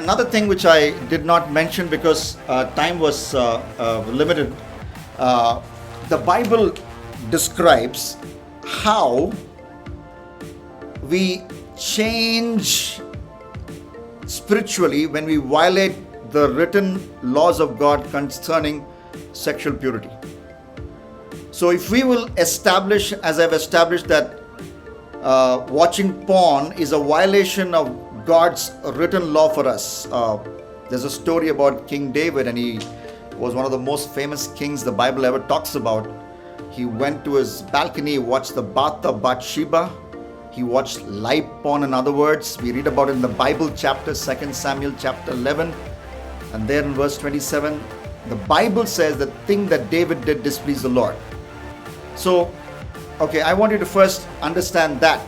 another thing which I did not mention because time was limited. The Bible describes how we change spiritually when we violate the written laws of God concerning sexual purity. So if we will establish, as I've established, that watching porn is a violation of God's written law for us. There's a story about King David, and he was one of the most famous kings the Bible ever talks about. He went to his balcony, watched the bath of Bathsheba. He watched live porn, in other words. We read about it in the Bible chapter, 2 Samuel chapter 11. And there in verse 27, the Bible says the thing that David did displeased the Lord. So, okay, I want you to first understand that.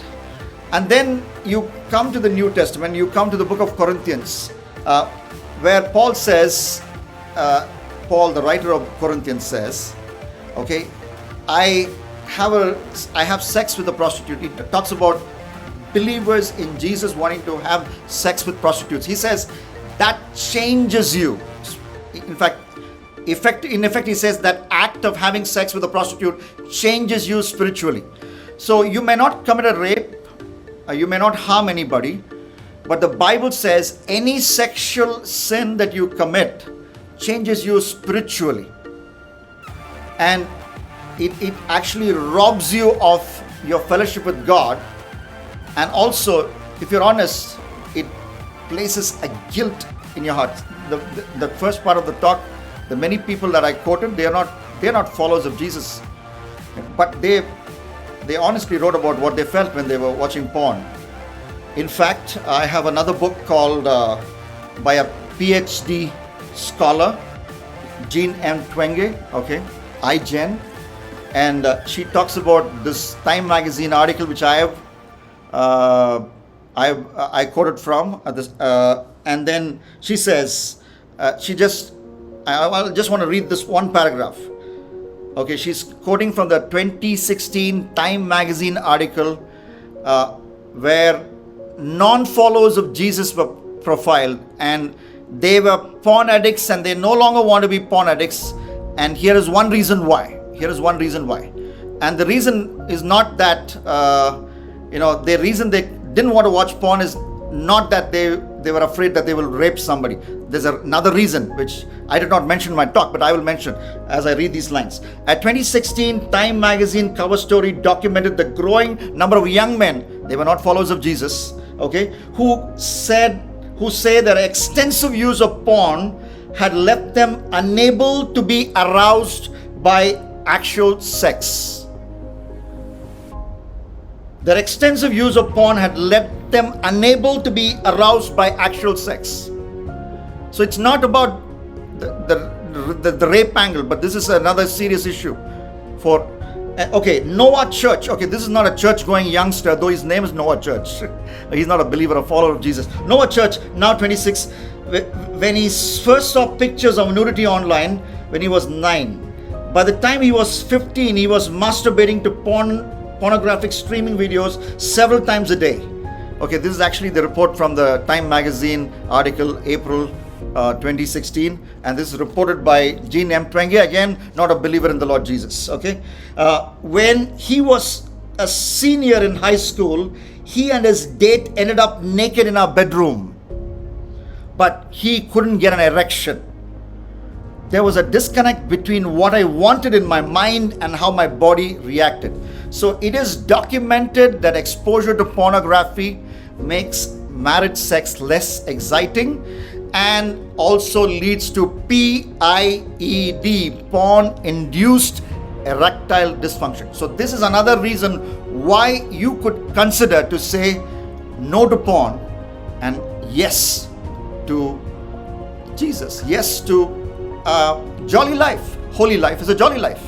And then you come to the New Testament, you come to the book of Corinthians, where Paul says, Paul, the writer of Corinthians, says, okay, I have sex with a prostitute. It talks about believers in Jesus wanting to have sex with prostitutes. He says that changes you. In fact, he says that act of having sex with a prostitute changes you spiritually. So you may not commit a rape, you may not harm anybody, but the Bible says any sexual sin that you commit changes you spiritually. And it actually robs you of your fellowship with God. And also, if you're honest, it places a guilt in your heart. The first part of the talk, the many people that I quoted, they're not followers of Jesus, but they honestly wrote about what they felt when they were watching porn. In fact, I have another book called by a PhD scholar, Jean M. Twenge, okay, iGen, and she talks about this Time magazine article which I quoted from, and then she says, I just want to read this one paragraph. Okay, she's quoting from the 2016 Time magazine article where non-followers of Jesus were profiled, and they were porn addicts, and they no longer want to be porn addicts. And here is one reason why. And the reason is not that the reason they didn't want to watch porn is not that they were afraid that they will rape somebody. There's another reason which I did not mention in my talk, but I will mention as I read these lines. A 2016 Time magazine cover story documented the growing number of young men, they were not followers of Jesus, okay, who say their extensive use of porn had left them unable to be aroused by actual sex. Their extensive use of porn had left them unable to be aroused by actual sex. So it's not about the rape angle, but this is another serious issue for Noah Church. Okay, this is not a church-going youngster, though his name is Noah Church. He's not a believer, a follower of Jesus. Noah Church, now 26, when he first saw pictures of nudity online when he was 9. By the time he was 15, he was masturbating to pornographic streaming videos several times a day. Okay, this is actually the report from the Time magazine article, April 2016, and this is reported by Jean M. Twenge, again not a believer in the Lord Jesus. Okay, when he was a senior in high school, he and his date ended up naked in our bedroom, but he couldn't get an erection. There was a disconnect between what I wanted in my mind and how my body reacted. So it is documented that exposure to pornography makes marriage sex less exciting and also leads to PIED, porn-induced erectile dysfunction. So this is another reason why you could consider to say no to porn and yes to Jesus, yes to jolly life. Holy life is a jolly life.